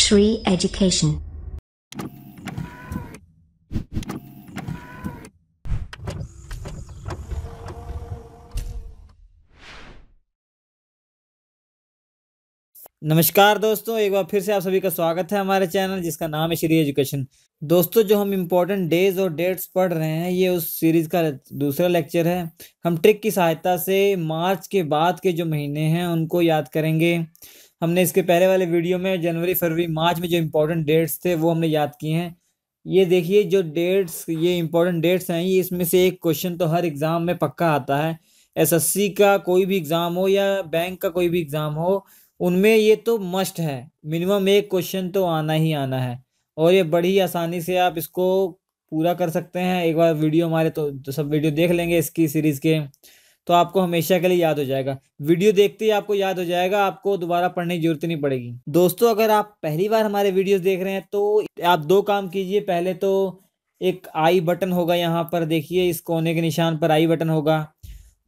Shri Education. नमस्कार दोस्तों, एक बार फिर से आप सभी का स्वागत है हमारे चैनल जिसका नाम है श्री एजुकेशन। दोस्तों, जो हम इम्पोर्टेंट डेज और डेट्स पढ़ रहे हैं ये उस सीरीज का दूसरा लेक्चर है। हम ट्रिक की सहायता से मार्च के बाद के जो महीने हैं उनको याद करेंगे। हमने इसके पहले वाले वीडियो में जनवरी, फरवरी, मार्च में जो इम्पोर्टेंट डेट्स थे वो हमने याद किए हैं। ये देखिए जो डेट्स, ये इम्पोर्टेंट डेट्स हैं, ये इसमें से एक क्वेश्चन तो हर एग्ज़ाम में पक्का आता है। एसएससी का कोई भी एग्ज़ाम हो या बैंक का कोई भी एग्ज़ाम हो, उनमें ये तो मस्ट है, मिनिमम एक क्वेश्चन तो आना ही आना है। और ये बड़ी आसानी से आप इसको पूरा कर सकते हैं। एक बार वीडियो हमारे तो सब वीडियो देख लेंगे इसकी सीरीज़ के, तो आपको हमेशा के लिए याद हो जाएगा। वीडियो देखते ही आपको याद हो जाएगा, आपको दोबारा पढ़ने की जरूरत नहीं पड़ेगी। दोस्तों, अगर आप पहली बार हमारे वीडियोस देख रहे हैं तो आप दो काम कीजिए। पहले तो एक आई बटन होगा, यहाँ पर देखिए इस कोने के निशान पर आई बटन होगा,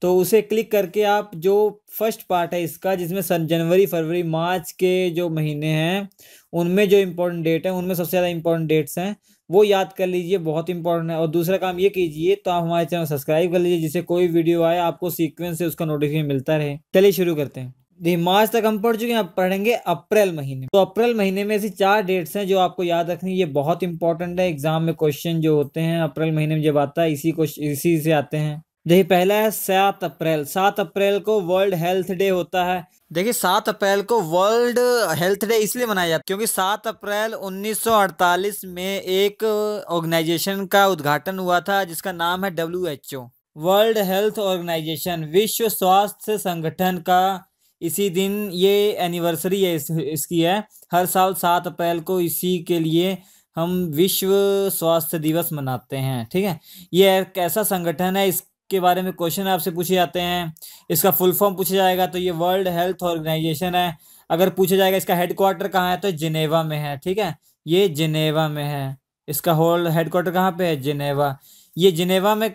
तो उसे क्लिक करके आप जो फर्स्ट पार्ट है इसका, जिसमें जनवरी, फरवरी, मार्च के जो महीने हैं उनमें जो इम्पोर्टेंट डेट है, उनमें सबसे ज़्यादा इम्पोर्टेंट डेट्स हैं, वो याद कर लीजिए, बहुत इंपॉर्टेंट है। और दूसरा काम ये कीजिए, तो आप हमारे चैनल सब्सक्राइब कर लीजिए, जिससे कोई वीडियो आए आपको सीक्वेंस से उसका नोटिफिकेशन मिलता रहे। चलिए शुरू करते हैं। देखिए, मार्च तक हम पढ़ चुके हैं, अब पढ़ेंगे अप्रैल महीने। तो अप्रैल महीने में ऐसी 4 डेट्स हैं जो आपको याद रखनी है। ये बहुत इंपॉर्टेंट है, एग्जाम में क्वेश्चन जो होते हैं अप्रैल महीने में जब आता है इसी से आते हैं। देखिए, पहला है 7 अप्रैल। 7 अप्रैल को वर्ल्ड हेल्थ डे होता है। देखिए, 7 अप्रैल को वर्ल्ड हेल्थ डे इसलिए मनाया जाता है क्योंकि 7 अप्रैल 1948 में एक ऑर्गेनाइजेशन का उद्घाटन हुआ था जिसका नाम है WHO, वर्ल्ड हेल्थ ऑर्गेनाइजेशन, विश्व स्वास्थ्य संगठन का। इसी दिन ये एनिवर्सरी है इसकी है। हर साल 7 अप्रैल को इसी के लिए हम विश्व स्वास्थ्य दिवस मनाते हैं। ठीक है, ये एक ऐसा संगठन है, इसके बारे में क्वेश्चन आपसे पूछे जाते हैं। इसका फुल फॉर्म पूछा जाएगा तो ये वर्ल्ड हेल्थ ऑर्गेनाइजेशन है। अगर पूछा जाएगा इसका हेडक्वार्टर कहाँ है तो जिनेवा में है। ठीक है, ये जिनेवा में है। इसका होल हेडक्वार्टर कहाँ पे है? जिनेवा। ये जिनेवा में,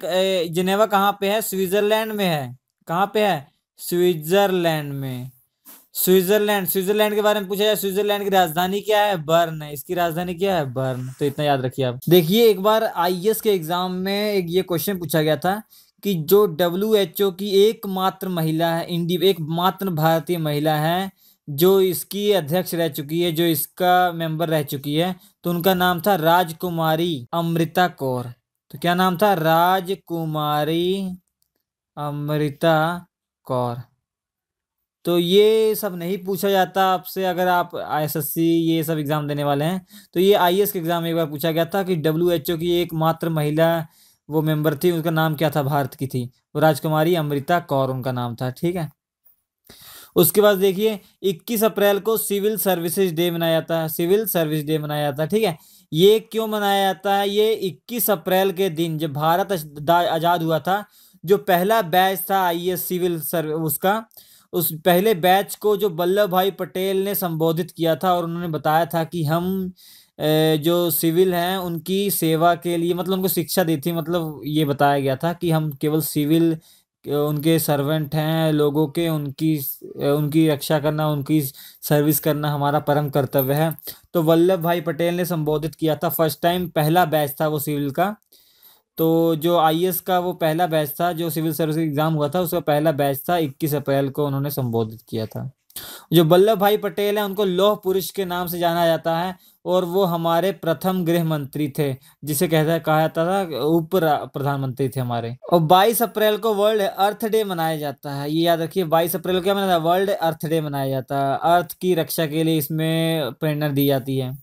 जिनेवा कहाँ पे है? स्विट्जरलैंड में है। कहाँ पे है? स्विट्जरलैंड में। स्विट्जरलैंड के बारे में पूछा जाए, स्विट्जरलैंड की राजधानी क्या है? बर्न। इसकी राजधानी क्या है? बर्न। तो इतना याद रखिए आप। देखिए, एक बार आईएएस के एग्जाम में एक ये क्वेश्चन पूछा गया था कि जो WHO की एकमात्र महिला है, एकमात्र भारतीय महिला है जो इसकी अध्यक्ष रह चुकी है, जो इसका मेंबर रह चुकी है, तो उनका नाम था राजकुमारी अमृता कौर। तो क्या नाम था? राजकुमारी अमृता कौर। तो ये सब नहीं पूछा जाता आपसे अगर आप एसएससी ये सब एग्जाम देने वाले हैं। तो ये आईएएस के एग्जाम में एक बार पूछा गया था कि WHO की एकमात्र महिला वो मेंबर थी, उनका नाम क्या था? भारत की थी, वो राजकुमारी अमृता कौर उनका नाम था। ठीक है, उसके बाद देखिए 21 अप्रैल को सिविल सर्विसेज डे मनाया जाता है। सिविल सर्विस डे मनाया जाता है। ठीक है, ये क्यों मनाया जाता है? ये 21 अप्रैल के दिन जब भारत आज़ाद हुआ था, जो पहला बैच था आईएएस सिविल सर्विस उसका, उस पहले बैच को जो वल्लभ भाई पटेल ने संबोधित किया था और उन्होंने बताया था कि हम जो सिविल हैं उनकी सेवा के लिए, मतलब उनको शिक्षा दी थी, मतलब ये बताया गया था कि हम केवल सिविल उनके सर्वेंट हैं, लोगों के उनकी रक्षा करना, उनकी सर्विस करना हमारा परम कर्तव्य है। तो वल्लभ भाई पटेल ने संबोधित किया था, फर्स्ट टाइम पहला बैच था वो सिविल का। तो जो आईएएस का वो पहला बैच था, जो सिविल सर्विस एग्जाम हुआ था उसका पहला बैच था, 21 अप्रैल को उन्होंने संबोधित किया था। जो वल्लभ भाई पटेल है उनको लौह पुरुष के नाम से जाना जाता है और वो हमारे प्रथम गृह मंत्री थे, जिसे कहा जाता था उप प्रधानमंत्री थे हमारे। और 22 अप्रैल को वर्ल्ड अर्थ डे मनाया जाता है। ये याद रखिए, 22 अप्रैल को क्या मनाया जाता है? वर्ल्ड अर्थ डे मनाया जाता है। अर्थ की रक्षा के लिए इसमें प्रेरणा दी जाती है।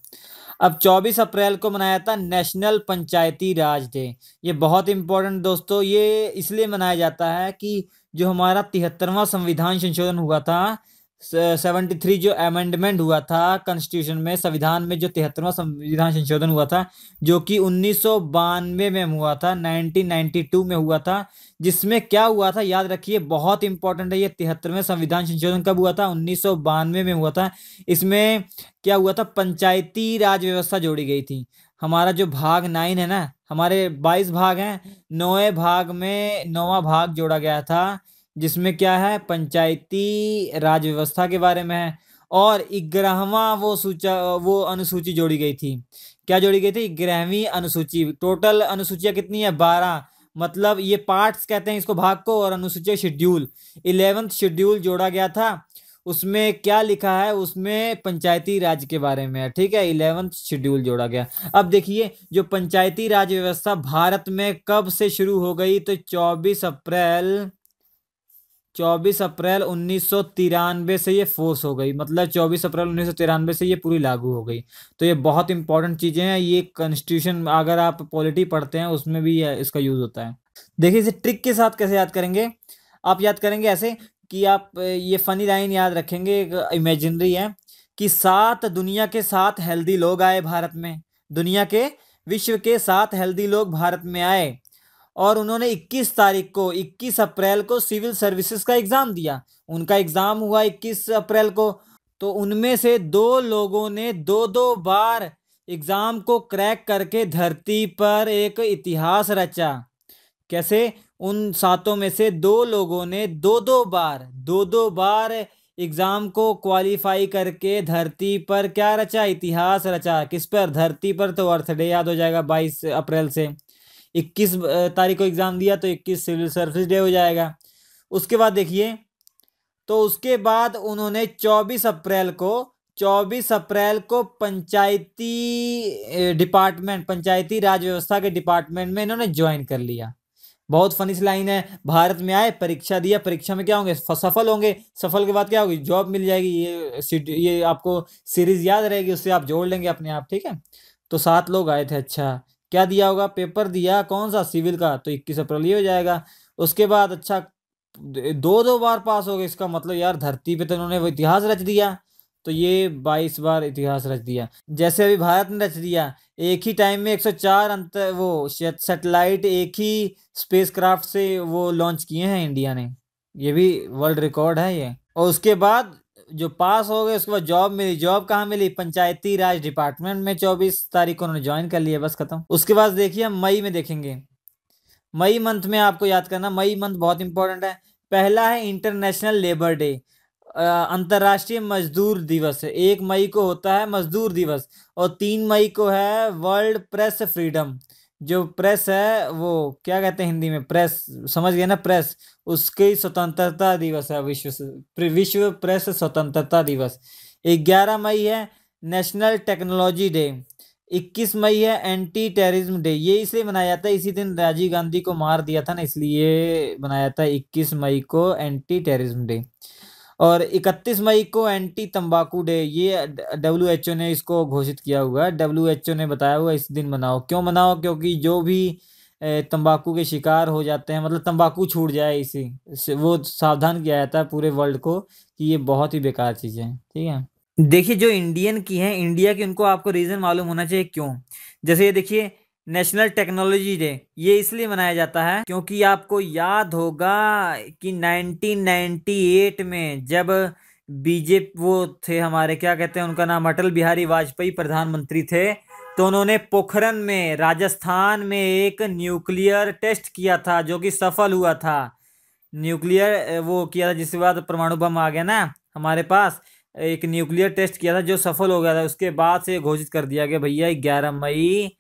अब 24 अप्रैल को मनाया जाता है नेशनल पंचायती राज डे। ये बहुत इंपॉर्टेंट दोस्तों, ये इसलिए मनाया जाता है कि जो हमारा 73वां संविधान संशोधन हुआ था, 73 जो अमेंडमेंट हुआ था कॉन्स्टिट्यूशन में, संविधान में जो 73वां संविधान संशोधन हुआ था, जो कि 1992 में हुआ था, 1992 में हुआ था, जिसमें क्या हुआ था याद रखिए, बहुत इंपॉर्टेंट है। ये 73वें संविधान संशोधन कब हुआ था? 1992 में हुआ था। इसमें क्या हुआ था? पंचायती राज व्यवस्था जोड़ी गई थी। हमारा जो भाग 9 है ना, हमारे 22 भाग हैं, 9वें भाग में 9वां भाग जोड़ा गया था, जिसमें क्या है? पंचायती राज व्यवस्था के बारे में है। और 11वां वो अनुसूची जोड़ी गई थी। क्या जोड़ी गई थी? 11वीं अनुसूची। टोटल अनुसूचियां कितनी है? 12। मतलब ये पार्ट्स कहते हैं इसको, भाग को, और अनुसूची शेड्यूल। 11th शेड्यूल जोड़ा गया था। उसमें क्या लिखा है? उसमें पंचायती राज के बारे में है, ठीक है। 11th शेड्यूल जोड़ा गया। अब देखिए, जो पंचायती राज व्यवस्था भारत में कब से शुरू हो गई? तो 24 अप्रैल 1993 से ये फोर्स हो गई। मतलब 24 अप्रैल 1993 से ये पूरी लागू हो गई। तो ये बहुत इंपॉर्टेंट चीजें हैं। ये कॉन्स्टिट्यूशन, अगर आप पॉलिटी पढ़ते हैं उसमें भी इसका यूज होता है। देखिए, इसे ट्रिक के साथ कैसे याद करेंगे? आप याद करेंगे ऐसे कि आप ये फनी लाइन याद रखेंगे, एक इमेजिनरी है कि 7 हेल्दी लोग आए भारत में। दुनिया के, विश्व के 7 हेल्दी लोग भारत में आए, और उन्होंने 21 अप्रैल को सिविल सर्विसेज का एग्जाम दिया। उनका एग्जाम हुआ 21 अप्रैल को। तो उनमें से 2 लोगों ने 2-2 बार एग्जाम को क्रैक करके धरती पर एक इतिहास रचा। कैसे? उन 7 में से 2 लोगों ने 2-2 बार एग्जाम को क्वालिफाई करके धरती पर क्या रचा? इतिहास रचा। किस पर? धरती पर। तो अर्थडे याद हो जाएगा 22 अप्रैल से। 21 तारीख को एग्जाम दिया तो 21 सिविल सर्विस डे हो जाएगा। उसके बाद देखिए, तो उसके बाद उन्होंने 24 अप्रैल को पंचायती डिपार्टमेंट, पंचायती राज व्यवस्था के डिपार्टमेंट में इन्होंने ज्वाइन कर लिया। बहुत फनी सी लाइन है। भारत में आए, परीक्षा दिया, परीक्षा में क्या होंगे? सफल होंगे। सफल के बाद क्या होगी? जॉब मिल जाएगी। ये आपको सीरीज याद रहेगी, उससे आप जोड़ लेंगे अपने आप, ठीक है। तो 7 लोग आए थे। अच्छा, क्या दिया होगा? पेपर दिया। कौन सा? सिविल का। तो 21 अप्रैल ये हो जाएगा। उसके बाद अच्छा, 2-2 बार पास हो गए। इसका मतलब यार धरती पे तो इन्होंने वो इतिहास रच दिया। तो ये 22 बार इतिहास रच दिया। जैसे अभी भारत ने रच दिया। एक ही टाइम में 104 सैटेलाइट एक ही स्पेसक्राफ्ट से वो लॉन्च किए हैं इंडिया ने। ये भी वर्ल्ड रिकॉर्ड है ये। और उसके बाद जो पास हो गए, उसके बाद जॉब मिली। जॉब कहाँ मिली? पंचायती राज डिपार्टमेंट में। 24 तारीख को उन्होंने ज्वाइन कर लिया, बस खत्म। उसके बाद देखिए, हम मई में देखेंगे। मई मंथ में आपको याद करना, मई मंथ बहुत इंपॉर्टेंट है। पहला है इंटरनेशनल लेबर डे, अंतर्राष्ट्रीय मजदूर दिवस है। 1 मई को होता है मजदूर दिवस, और 3 मई को है वर्ल्ड प्रेस फ्रीडम। जो प्रेस है वो क्या कहते हैं हिंदी में? प्रेस, समझ गए ना? प्रेस, उसकी स्वतंत्रता दिवस है। विश्व प्रेस स्वतंत्रता दिवस। 11 मई है नेशनल टेक्नोलॉजी डे। 21 मई है एंटी टेररिज्म डे। ये इसलिए मनाया जाता है, इसी दिन राजीव गांधी को मार दिया था ना, इसलिए मनाया जाता है 21 मई को एंटी टेररिज्म डे। और 31 मई को एंटी तंबाकू डे। ये WHO ने इसको घोषित किया हुआ है। WHO ने बताया हुआ इस दिन मनाओ। क्यों मनाओ? क्योंकि जो भी तंबाकू के शिकार हो जाते हैं, मतलब तंबाकू छूट जाए, इसी वो सावधान किया जाता है पूरे वर्ल्ड को कि ये बहुत ही बेकार चीज़ें हैं, ठीक है। देखिए, जो इंडियन की हैं, इंडिया की, उनको आपको रीजन मालूम होना चाहिए क्यों। जैसे ये देखिए, नेशनल टेक्नोलॉजी डे, ये इसलिए मनाया जाता है क्योंकि आपको याद होगा कि 1998 में जब बीजेपी वो थे हमारे, क्या कहते हैं उनका नाम, अटल बिहारी वाजपेयी प्रधानमंत्री थे। तो उन्होंने पोखरन में, राजस्थान में एक न्यूक्लियर टेस्ट किया था जो कि सफल हुआ था। न्यूक्लियर वो किया था, जिसके बाद परमाणु बम आ गया ना हमारे पास। एक न्यूक्लियर टेस्ट किया था जो सफल हो गया था। उसके बाद से घोषित कर दिया गया भैया 11 मई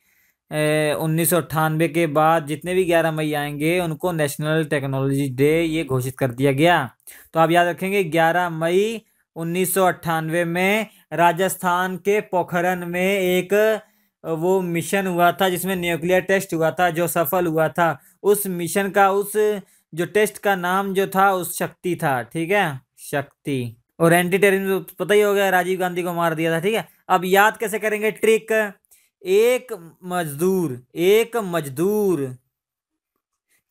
1998 के बाद जितने भी 11 मई आएंगे उनको नेशनल टेक्नोलॉजी डे ये घोषित कर दिया गया। तो आप याद रखेंगे 11 मई 1998 में राजस्थान के पोखरन में एक वो मिशन हुआ था जिसमें न्यूक्लियर टेस्ट हुआ था जो सफल हुआ था। उस मिशन का, उस जो टेस्ट का नाम जो था, उस शक्ति था, ठीक है, शक्ति। और एंटी टेररिज्म पता ही हो गया, राजीव गांधी को मार दिया था, ठीक है। अब याद कैसे करेंगे? ट्रिक, एक मजदूर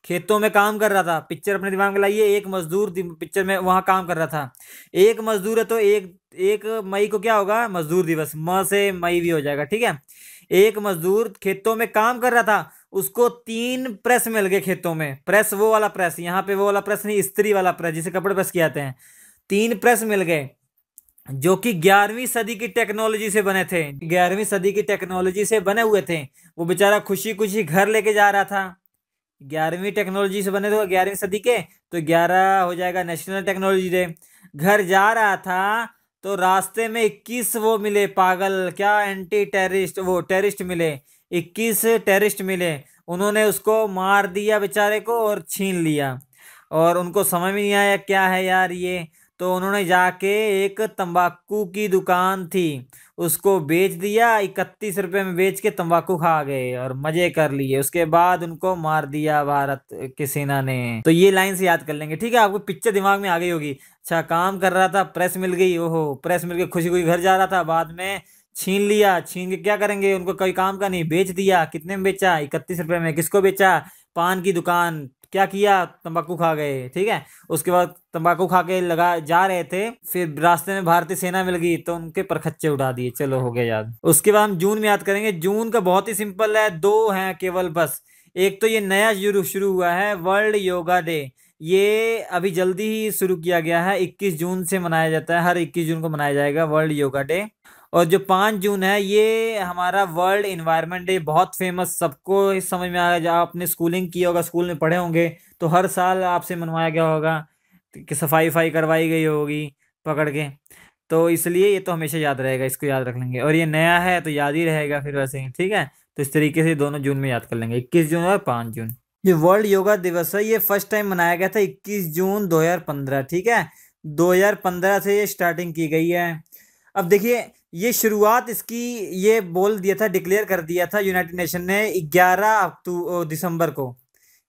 खेतों में काम कर रहा था। पिक्चर अपने दिमाग में लाइए, एक मजदूर पिक्चर में वहां काम कर रहा था। एक मजदूर है तो एक मई को क्या होगा? मजदूर दिवस। म से मई भी हो जाएगा, ठीक है। एक मजदूर खेतों में काम कर रहा था, उसको 3 प्रेस मिल गए खेतों में। प्रेस वो वाला प्रेस, यहाँ पे वो वाला प्रेस नहीं, इस्त्री वाला प्रेस जिसे कपड़े प्रेस किए जाते हैं। 3 प्रेस मिल गए जो कि 11वीं सदी की टेक्नोलॉजी से बने थे, 11वीं सदी की टेक्नोलॉजी से बने हुए थे। वो बेचारा खुशी खुशी घर लेके जा रहा था। 11वीं टेक्नोलॉजी से बने थे 11वीं सदी के, तो 11 हो जाएगा नेशनल टेक्नोलॉजी डे। घर जा रहा था तो रास्ते में 21 वो मिले पागल, क्या एंटी टेररिस्ट, वो टेररिस्ट मिले, 21 टेररिस्ट मिले। उन्होंने उसको मार दिया बेचारे को और छीन लिया, और उनको समझ में नहीं आया क्या है यार ये। तो उन्होंने जाके एक तंबाकू की दुकान थी उसको बेच दिया, 31 रुपए में बेच के तंबाकू खा गए और मजे कर लिए। उसके बाद उनको मार दिया भारत की सेना ने। तो ये लाइन से याद कर लेंगे, ठीक है। आपको पिक्चर दिमाग में आ गई होगी। अच्छा, काम कर रहा था, प्रेस मिल गई, ओहो प्रेस मिल गई, खुशी खुशी घर जा रहा था, बाद में छीन लिया। छीन के क्या करेंगे, उनको कोई काम का नहीं, बेच दिया। कितने में बेचा, 31 रुपए में। किसको बेचा, पान की दुकान। क्या किया, तंबाकू खा गए, ठीक है। उसके बाद तंबाकू खा के लगा जा रहे थे, फिर रास्ते में भारतीय सेना मिल गई तो उनके परखच्चे उड़ा दिए। चलो हो गया याद। उसके बाद हम जून में याद करेंगे। जून का बहुत ही सिंपल है, दो हैं केवल बस। एक तो ये नया शुरू हुआ है, वर्ल्ड योगा डे। ये अभी जल्दी ही शुरू किया गया है, 21 जून से मनाया जाता है, हर 21 जून को मनाया जाएगा वर्ल्ड योगा डे। और जो 5 जून है ये हमारा वर्ल्ड इन्वायरमेंट डे, बहुत फेमस, सबको इस समझ में आया। जब आपने स्कूलिंग की होगा, स्कूल में पढ़े होंगे, तो हर साल आपसे मनवाया गया होगा कि सफाई करवाई गई होगी पकड़ के। तो इसलिए ये तो हमेशा याद रहेगा, इसको याद रख लेंगे। और ये नया है तो याद ही रहेगा फिर वैसे ही, ठीक है। तो इस तरीके से दोनों जून में याद कर लेंगे, 21 जून और 5 जून। जो वर्ल्ड योगा दिवस है ये फर्स्ट टाइम मनाया गया था 21 जून 2015, ठीक है। 2015 से ये स्टार्टिंग की गई है। अब देखिए, ये शुरुआत इसकी ये बोल दिया था, डिक्लेयर कर दिया था यूनाइटेड नेशन ने 11 दिसंबर को।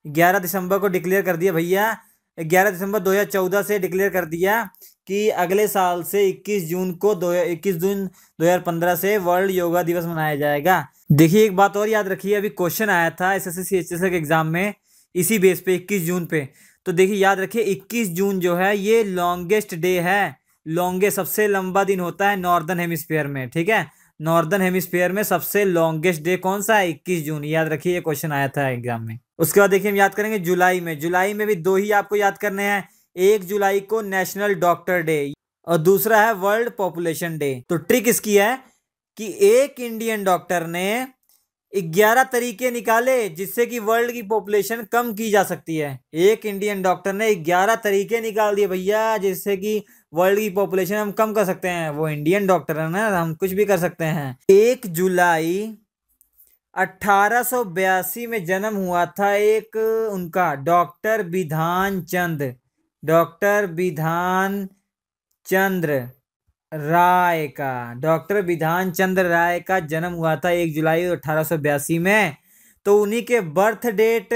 11 दिसंबर को डिक्लेयर कर दिया भैया, 11 दिसंबर 2014 से डिक्लेयर कर दिया कि अगले साल से 21 जून को 21 जून 2015 से वर्ल्ड योगा दिवस मनाया जाएगा। देखिए एक बात और याद रखिए, अभी क्वेश्चन आया था एसएससी एचएससी के एग्जाम में इसी बेस पे 21 जून पे। तो देखिए याद रखिए 21 जून जो है ये लॉन्गेस्ट डे है। लॉन्गेस्ट, सबसे लंबा दिन होता है नॉर्दर्न हेमिस्फीयर में, ठीक है। नॉर्दर्न हेमिस्फीयर में सबसे लॉन्गेस्ट डे कौन सा है, 21 जून। याद रखिए, ये क्वेश्चन आया था एग्जाम में। उसके बाद देखिए हम याद करेंगे जुलाई में। जुलाई में भी दो ही आपको याद करने हैं। 1 जुलाई को नेशनल डॉक्टर डे और दूसरा है वर्ल्ड पॉपुलेशन डे। तो ट्रिक इसकी है कि एक इंडियन डॉक्टर ने 11 तरीके निकाले जिससे कि वर्ल्ड की पॉपुलेशन कम की जा सकती है। एक इंडियन डॉक्टर ने 11 तरीके निकाल दिए भैया जिससे कि वर्ल्ड की पॉपुलेशन हम कम कर सकते हैं। वो इंडियन डॉक्टर है ना, हम कुछ भी कर सकते हैं। 1 जुलाई 1882 में जन्म हुआ था एक उनका, डॉक्टर बिधान चंद्र। डॉक्टर बिधान चंद्र राय का, डॉक्टर बिधान चंद्र राय का जन्म हुआ था 1 जुलाई 1882 में। तो उन्हीं के बर्थ डेट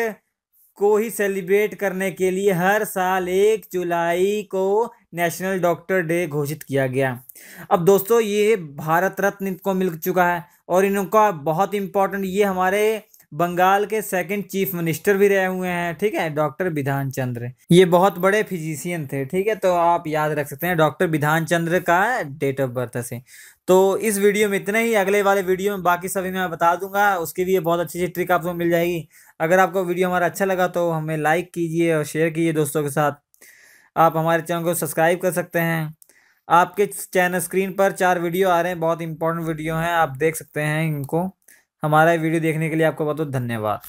को ही सेलिब्रेट करने के लिए हर साल 1 जुलाई को नेशनल डॉक्टर डे घोषित किया गया। अब दोस्तों ये भारत रत्न इनको मिल चुका है, और इनका बहुत इंपॉर्टेंट, ये हमारे बंगाल के सेकंड चीफ मिनिस्टर भी रहे हुए हैं, ठीक है, डॉक्टर बिधान चंद्र। ये बहुत बड़े फिजिशियन थे, ठीक है। तो आप याद रख सकते हैं डॉक्टर बिधान चंद्र का डेट ऑफ बर्थ से। तो इस वीडियो में इतना ही। अगले वाले वीडियो में बाकी सभी मैं बता दूंगा, उसके लिए बहुत अच्छी अच्छी ट्रिक आपको मिल जाएगी। अगर आपको वीडियो हमारा अच्छा लगा तो हमें लाइक कीजिए और शेयर कीजिए दोस्तों के साथ। आप हमारे चैनल को सब्सक्राइब कर सकते हैं। आपके चैनल स्क्रीन पर 4 वीडियो आ रहे हैं, बहुत इंपॉर्टेंट वीडियो हैं, आप देख सकते हैं इनको। हमारा वीडियो देखने के लिए आपको बहुत बहुत धन्यवाद।